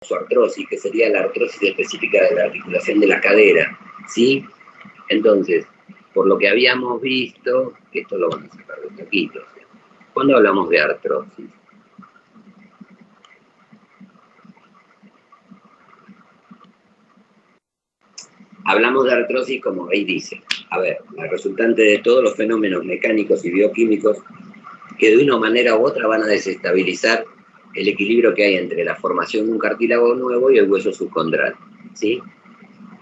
coxoartrosis, que sería la artrosis específica de la articulación de la cadera, ¿sí? Entonces, por lo que habíamos visto, esto lo vamos a sacar de taquitos. Cuando hablamos de artrosis, hablamos de artrosis como ahí dice. A ver, la resultante de todos los fenómenos mecánicos y bioquímicos que de una manera u otra van a desestabilizar el equilibrio que hay entre la formación de un cartílago nuevo y el hueso subcondral, ¿sí?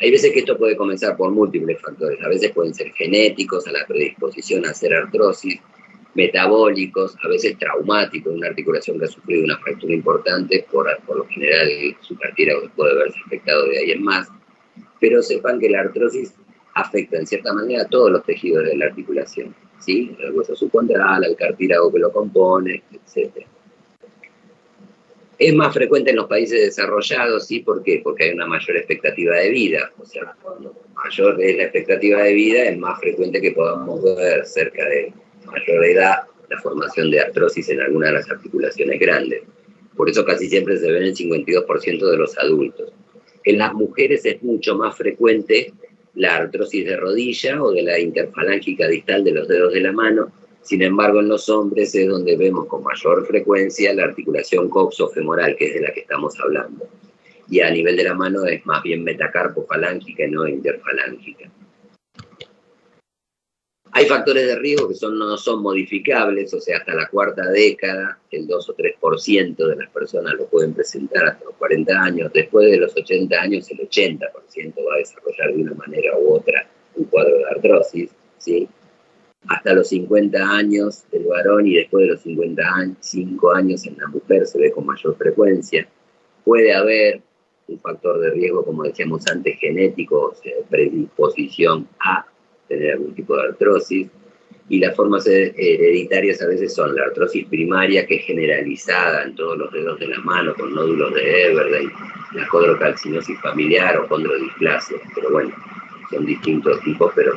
Hay veces que esto puede comenzar por múltiples factores, a veces pueden ser genéticos, a la predisposición a hacer artrosis, metabólicos, a veces traumáticos, una articulación que ha sufrido una fractura importante, por lo general su cartílago puede verse afectado de ahí en más, pero sepan que la artrosis afecta en cierta manera a todos los tejidos de la articulación, ¿sí? El hueso subcondral, el cartílago que lo compone, etc. Es más frecuente en los países desarrollados, ¿sí? ¿Por qué? Porque hay una mayor expectativa de vida. O sea, cuando mayor es la expectativa de vida, es más frecuente que podamos ver cerca de mayor edad la formación de artrosis en alguna de las articulaciones grandes. Por eso casi siempre se ven el 52% de los adultos. En las mujeres es mucho más frecuente la artrosis de rodilla o de la interfalángica distal de los dedos de la mano. Sin embargo, en los hombres es donde vemos con mayor frecuencia la articulación coxofemoral, que es de la que estamos hablando. Y a nivel de la mano es más bien metacarpofalángica y no interfalángica. Hay factores de riesgo que no son modificables, o sea, hasta la cuarta década, el 2 o 3% de las personas lo pueden presentar hasta los 40 años. Después de los 80 años, el 80% va a desarrollar de una manera u otra un cuadro de artrosis, ¿sí? Hasta los 50 años del varón y después de los 55 años en la mujer se ve con mayor frecuencia. Puede haber un factor de riesgo, como decíamos antes, genético, o sea, predisposición a tener algún tipo de artrosis, y las formas hereditarias a veces son la artrosis primaria, que es generalizada en todos los dedos de la mano, con nódulos de Everdeen, la condrocalcinosis familiar o condrodisplasia, pero bueno, son distintos tipos, pero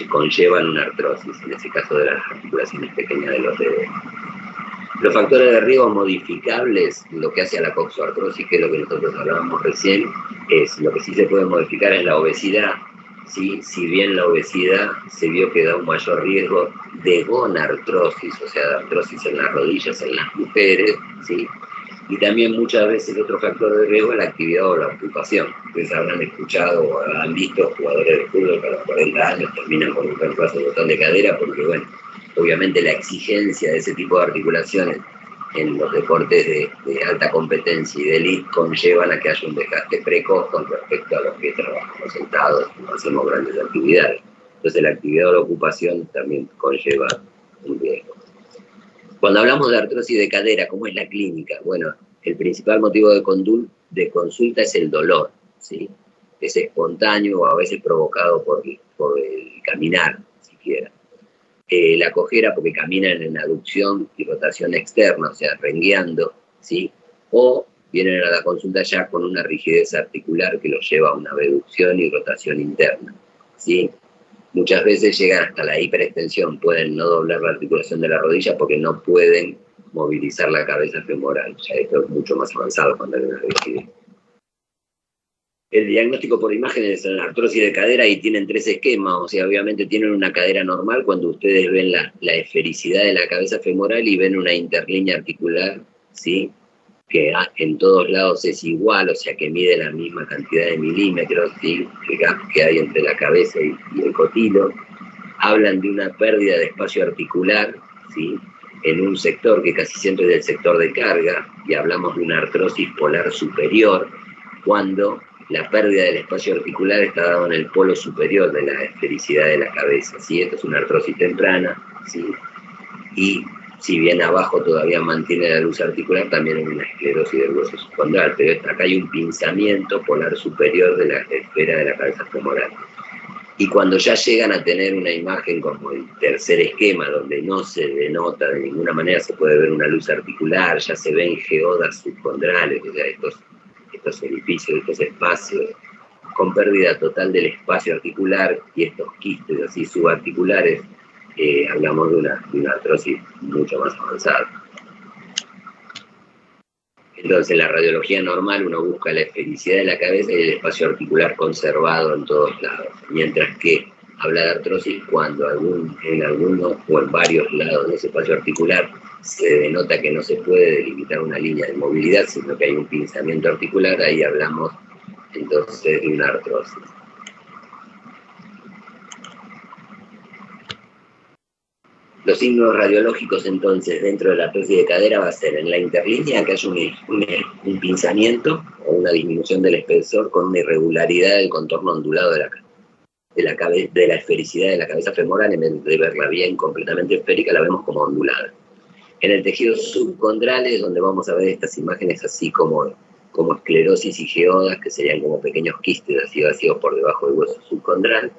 conllevan una artrosis, en ese caso de las articulaciones pequeñas de los dedos. Los factores de riesgo modificables, lo que hace a la coxoartrosis, que es lo que nosotros hablábamos recién, es lo que sí se puede modificar es la obesidad, ¿sí? Si bien la obesidad se vio que da un mayor riesgo de gonartrosis, o sea, de artrosis en las rodillas en las mujeres, ¿sí? Y también muchas veces otro factor de riesgo es la actividad o la ocupación. Ustedes habrán escuchado o habrán visto jugadores de fútbol que a los 40 años terminan con un reemplazo total de cadera, porque bueno, obviamente la exigencia de ese tipo de articulaciones en los deportes de alta competencia y de elite conllevan a que haya un desgaste precoz con respecto a los que trabajamos sentados y no hacemos grandes actividades. Entonces la actividad o la ocupación también conlleva un riesgo. Cuando hablamos de artrosis de cadera, ¿cómo es la clínica? Bueno, el principal motivo de consulta es el dolor, ¿sí? Es espontáneo o a veces provocado por el caminar, siquiera. La cojera porque caminan en aducción y rotación externa, o sea, rengueando, ¿sí? O vienen a la consulta ya con una rigidez articular que los lleva a una abducción y rotación interna, ¿sí? Muchas veces llegan hasta la hiperextensión, pueden no doblar la articulación de la rodilla porque no pueden movilizar la cabeza femoral. Ya esto es mucho más avanzado cuando hay una rigidez. El diagnóstico por imágenes en la artrosis de cadera y tienen 3 esquemas, o sea, obviamente tienen una cadera normal cuando ustedes ven la esfericidad de la cabeza femoral y ven una interlínea articular, ¿sí? Que en todos lados es igual, o sea, que mide la misma cantidad de milímetros, ¿sí? Que hay entre la cabeza y el cotilo. Hablan de una pérdida de espacio articular, ¿sí? En un sector que casi siempre es del sector de carga, y hablamos de una artrosis polar superior, cuando la pérdida del espacio articular está dado en el polo superior de la esfericidad de la cabeza, ¿sí? Esto es una artrosis temprana, ¿sí? Y si bien abajo todavía mantiene la luz articular, también hay una esclerosis del hueso subcondral, pero acá hay un pinzamiento polar superior de la esfera de la cabeza femoral. Y cuando ya llegan a tener una imagen como el tercer esquema, donde no se denota de ninguna manera, se puede ver una luz articular, ya se ven geodas subcondrales, o sea, estos edificios, estos espacios, con pérdida total del espacio articular y estos quistes así subarticulares, hablamos de una artrosis mucho más avanzada. Entonces, en la radiología normal uno busca la esfericidad de la cabeza y el espacio articular conservado en todos lados, mientras que habla de artrosis cuando en algunos o en varios lados de ese espacio articular se denota que no se puede delimitar una línea de movilidad, sino que hay un pinzamiento articular. Ahí hablamos entonces de una artrosis. Los signos radiológicos entonces dentro de la artrosis de cadera va a ser en la interlínea que haya un pinzamiento o una disminución del espesor con una irregularidad del contorno ondulado de la esfericidad de la cabeza femoral. En vez de verla bien completamente esférica, la vemos como ondulada. En el tejido subcondral es donde vamos a ver estas imágenes así como esclerosis y geodas, que serían como pequeños quistes así vacíos por debajo del hueso subcondral.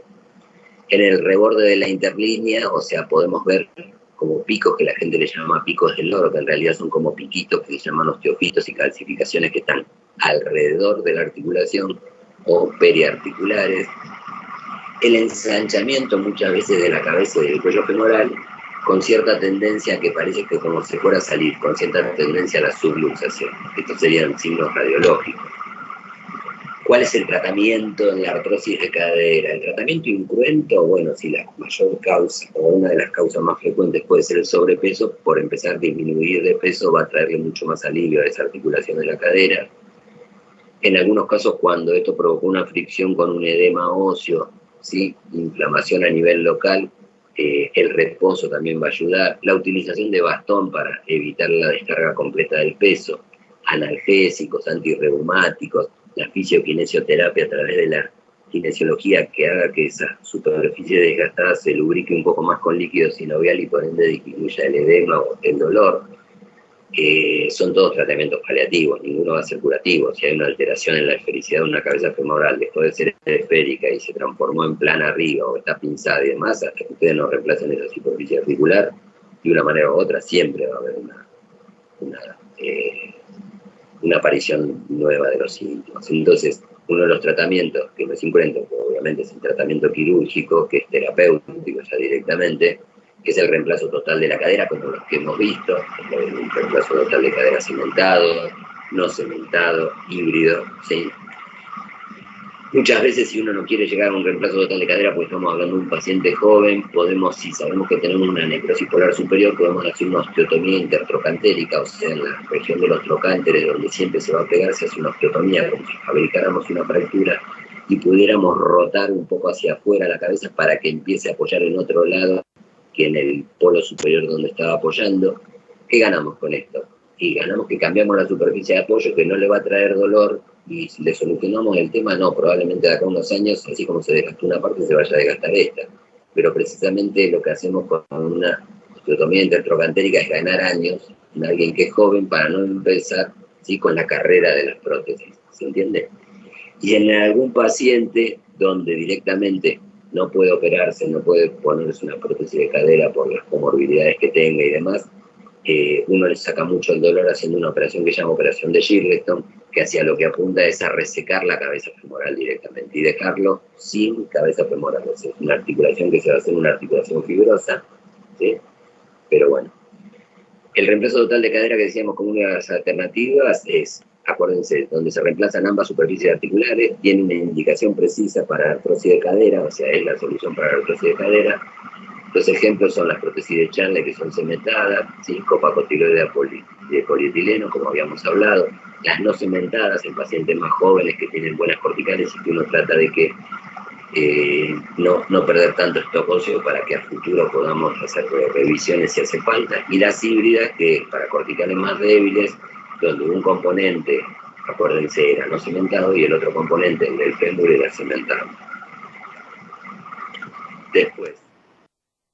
En el reborde de la interlínea, o sea, podemos ver como picos que la gente le llama picos del loro, que en realidad son como piquitos que se llaman osteofitos y calcificaciones que están alrededor de la articulación o periarticulares. El ensanchamiento muchas veces de la cabeza y del cuello femoral, con cierta tendencia que parece que como si fuera a salir, con cierta tendencia a la subluxación. Estos serían signos radiológicos. ¿Cuál es el tratamiento en la artrosis de cadera? El tratamiento incruento, bueno, si la mayor causa o una de las causas más frecuentes puede ser el sobrepeso, por empezar a disminuir de peso va a traerle mucho más alivio a esa articulación de la cadera. En algunos casos, cuando esto provocó una fricción con un edema óseo, ¿sí? Inflamación a nivel local, el reposo también va a ayudar. La utilización de bastón para evitar la descarga completa del peso, analgésicos, antirreumáticos, la fisioquinesioterapia a través de la kinesiología que haga que esa superficie desgastada se lubrique un poco más con líquido sinovial y por ende disminuya el edema o el dolor. Son todos tratamientos paliativos, ninguno va a ser curativo. Si hay una alteración en la esfericidad de una cabeza femoral, después de ser esférica y se transformó en plana arriba o está pinzada y demás, hasta que ustedes no reemplacen esa superficie articular, de una manera u otra siempre va a haber una aparición nueva de los síntomas. Entonces, uno de los tratamientos que no es incruento, obviamente es el tratamiento quirúrgico, que es terapéutico ya directamente, que es el reemplazo total de la cadera, como los que hemos visto, un reemplazo total de cadera cementado, no cementado, híbrido, ¿sí? Muchas veces, si uno no quiere llegar a un reemplazo total de cadera, pues estamos hablando de un paciente joven, si sabemos que tenemos una necrosis polar superior, podemos hacer una osteotomía intertrocantérica, o sea, en la región de los trocánteres, donde siempre se va a pegar, se hace una osteotomía, como si fabricáramos una fractura y pudiéramos rotar un poco hacia afuera la cabeza para que empiece a apoyar en otro lado que en el polo superior donde estaba apoyando. ¿Qué ganamos con esto? Y ganamos que cambiamos la superficie de apoyo, que no le va a traer dolor, y si le solucionamos el tema, no, probablemente de acá a unos años, así como se desgastó una parte, se vaya a desgastar esta. Pero precisamente lo que hacemos con una osteotomía intertrocantérica es ganar años en alguien que es joven para no empezar, ¿sí?, con la carrera de las prótesis, ¿se entiende? Y en algún paciente donde directamente no puede operarse, no puede ponerse una prótesis de cadera por las comorbilidades que tenga y demás, uno le saca mucho el dolor haciendo una operación que se llama operación de Shirleston, que hacia lo que apunta es a resecar la cabeza femoral directamente y dejarlo sin cabeza femoral. O sea, es una articulación que se va a hacer una articulación fibrosa, ¿sí? Pero bueno, el reemplazo total de cadera que decíamos como una de las alternativas es, acuérdense, donde se reemplazan ambas superficies articulares, tiene una indicación precisa para artrosis de cadera, o sea, es la solución para la artrosis de cadera. Los ejemplos son las prótesis de Chanle, que son cementadas, ¿sí?, copacotiloidea de polietileno, como habíamos hablado, las no cementadas en pacientes más jóvenes que tienen buenas corticales y que uno trata de que no perder tanto stock óseo para que a futuro podamos hacer revisiones si hace falta, y las híbridas, que para corticales más débiles, donde un componente, acuérdense, era no cementado y el otro componente, el del fémur, era cementado. Después,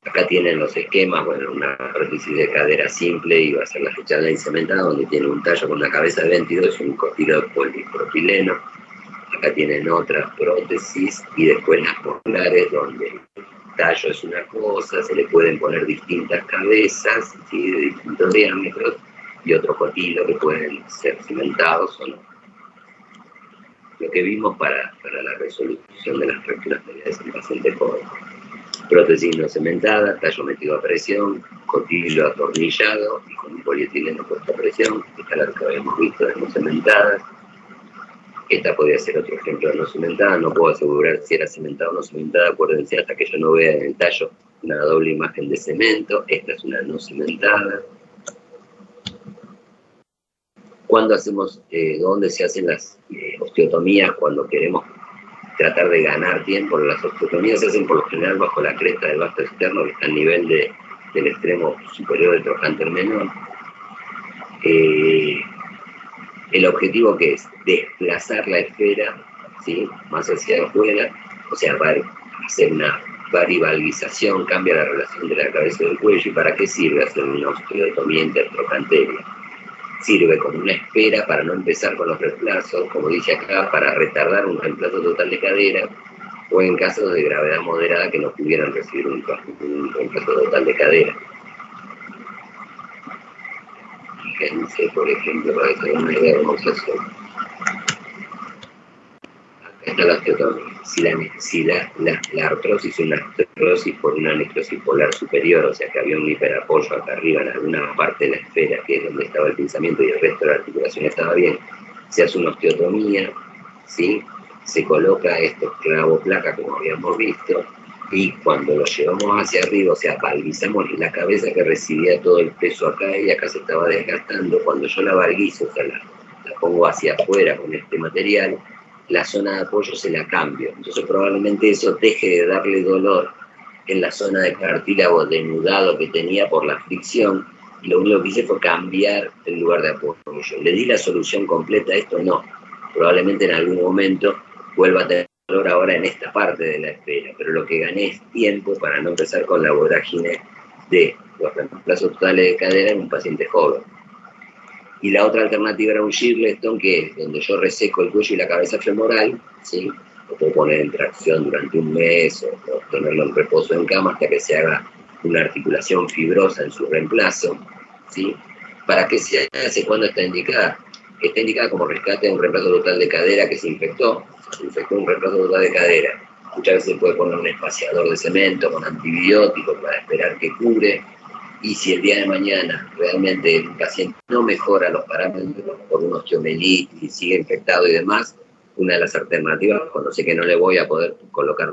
acá tienen los esquemas, bueno, una prótesis de cadera simple y va a ser la fechada cementada, donde tiene un tallo con una cabeza de 22 y un costilo de polipropileno. Acá tienen otras prótesis y después las polares, donde el tallo es una cosa, se le pueden poner distintas cabezas, ¿sí?, de distintos diámetros, y otro cotilo que pueden ser cimentados o no. Lo que vimos para la resolución de las fracturas mediales en pacientes jóvenes. prótesis no cementada, tallo metido a presión, cotilo atornillado y con un polietileno puesto a presión. Esta es la que habíamos visto de no cementadas. Esta podría ser otro ejemplo de no cimentada. No puedo asegurar si era cimentada o no cimentada. Acuérdense, hasta que yo no vea en el tallo una doble imagen de cemento. Esta es una no cimentada. ¿Cuándo hacemos, dónde se hacen las osteotomías? Cuando queremos tratar de ganar tiempo. Las osteotomías se hacen por lo general bajo la cresta del vasto externo, que está al nivel del extremo superior del trocánter menor. El objetivo que es desplazar la esfera, ¿sí?, más hacia afuera, o sea, para hacer una varivalgización, cambia la relación de la cabeza y del cuello. ¿Y para qué sirve hacer una osteotomía intertrocanteria? Sirve como una espera para no empezar con los reemplazos, como dice acá, para retardar un reemplazo total de cadera, o en casos de gravedad moderada que no pudieran recibir un reemplazo total de cadera. Fíjense, por ejemplo, para que tengan una idea de cómo se hace. Acá está la osteotomía. Si la artrosis es una artrosis por una necrosis polar superior, o sea que había un hiperapoyo acá arriba en alguna parte de la esfera, que es donde estaba el pensamiento, y el resto de la articulación estaba bien, se hace una osteotomía, ¿sí? Se coloca esto clavo placa, como habíamos visto, y cuando lo llevamos hacia arriba, o sea, valgizamos la cabeza que recibía todo el peso acá, y acá se estaba desgastando. Cuando yo la valgizo, o sea, la pongo hacia afuera con este material, la zona de apoyo se la cambio. Entonces probablemente eso deje de darle dolor en la zona de cartílago denudado que tenía por la fricción, y lo único que hice fue cambiar el lugar de apoyo. ¿Le di la solución completa a esto? No. Probablemente en algún momento vuelva a tener dolor ahora en esta parte de la esfera, pero lo que gané es tiempo para no empezar con la vorágine de los reemplazos totales de cadera en un paciente joven. Y la otra alternativa era un Shirleston, que es donde yo reseco el cuello y la cabeza femoral, ¿sí? Lo puedo poner en tracción durante un mes o tenerlo en reposo en cama hasta que se haga una articulación fibrosa en su reemplazo, ¿sí? ¿Para qué se hace? ¿Cuándo está indicada? Está indicada como rescate de un reemplazo total de cadera que se infectó un reemplazo total de cadera. Muchas veces se puede poner un espaciador de cemento con antibióticos para esperar que cure. Y si el día de mañana realmente el paciente no mejora los parámetros por una osteomelitis, sigue infectado y demás, una de las alternativas, cuando sé que no le voy a poder colocar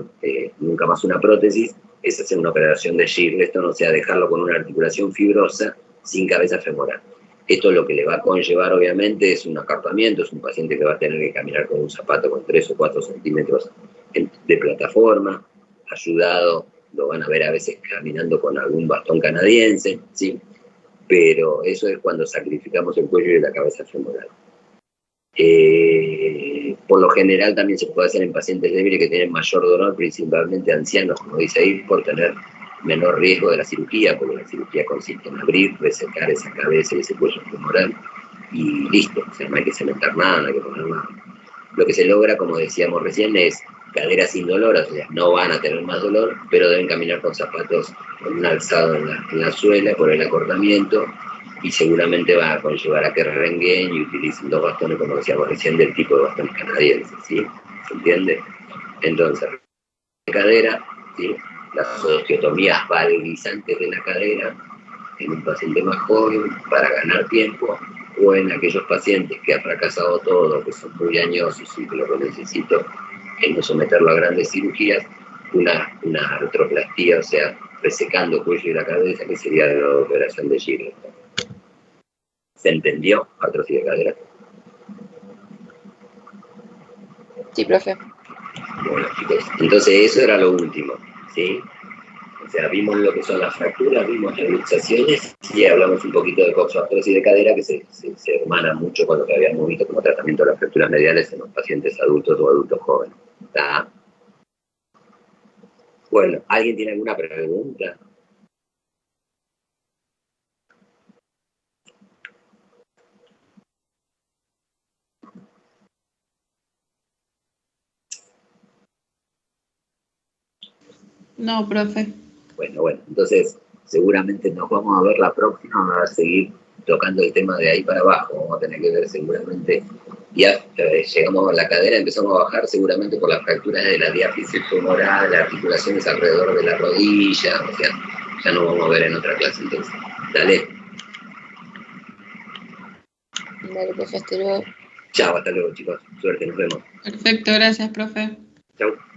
nunca más una prótesis, es hacer una operación de Shirleston, o sea, dejarlo con una articulación fibrosa sin cabeza femoral. Esto lo que le va a conllevar, obviamente, es un acartamiento, es un paciente que va a tener que caminar con un zapato con 3 o 4 centímetros de plataforma, ayudado. Lo van a ver a veces caminando con algún bastón canadiense, ¿sí? Pero eso es cuando sacrificamos el cuello y la cabeza femoral. Por lo general también se puede hacer en pacientes débiles que tienen mayor dolor, principalmente ancianos, como dice ahí, por tener menor riesgo de la cirugía, porque la cirugía consiste en abrir, resecar esa cabeza y ese cuello femoral, y listo, o sea, no hay que cementar nada, no hay que poner nada. Lo que se logra, como decíamos recién, es cadera sin dolor, o sea, no van a tener más dolor, pero deben caminar con zapatos con un alzado en la suela por el acortamiento, y seguramente va a conllevar a que rengueen y utilicen 2 bastones, como decíamos recién, del tipo de bastones canadienses, ¿sí? ¿Se entiende? Entonces, cadera, ¿sí? Las osteotomías valgizantes de la cadera en un paciente más joven para ganar tiempo, o en aquellos pacientes que ha fracasado todo, que son muy añosos y que lo que necesito es no someterlo a grandes cirugías, una artroplastía, o sea, resecando el cuello y la cabeza, que sería la operación de Shirleston. ¿Se entendió? Artrosis de cadera. Sí, profe. Bueno, chicos, entonces eso era lo último, ¿sí? O sea, vimos lo que son las fracturas, vimos las luxaciones y hablamos un poquito de coxoartrosis de cadera, que se hermana mucho con lo que habíamos visto como tratamiento de las fracturas mediales en los pacientes adultos o adultos jóvenes. ¿Está? Bueno, ¿alguien tiene alguna pregunta? No, profe. Bueno, entonces seguramente nos vamos a ver la próxima, vamos a seguir tocando el tema de ahí para abajo, vamos a tener que ver seguramente ya llegamos a la cadera, empezamos a bajar seguramente por las fracturas de la diáfisis femoral, las articulaciones alrededor de la rodilla, o sea, ya no vamos a ver en otra clase entonces. Dale. Dale, profe, hasta luego. Chao, hasta luego chicos. Suerte, nos vemos. Perfecto, gracias, profe. Chao.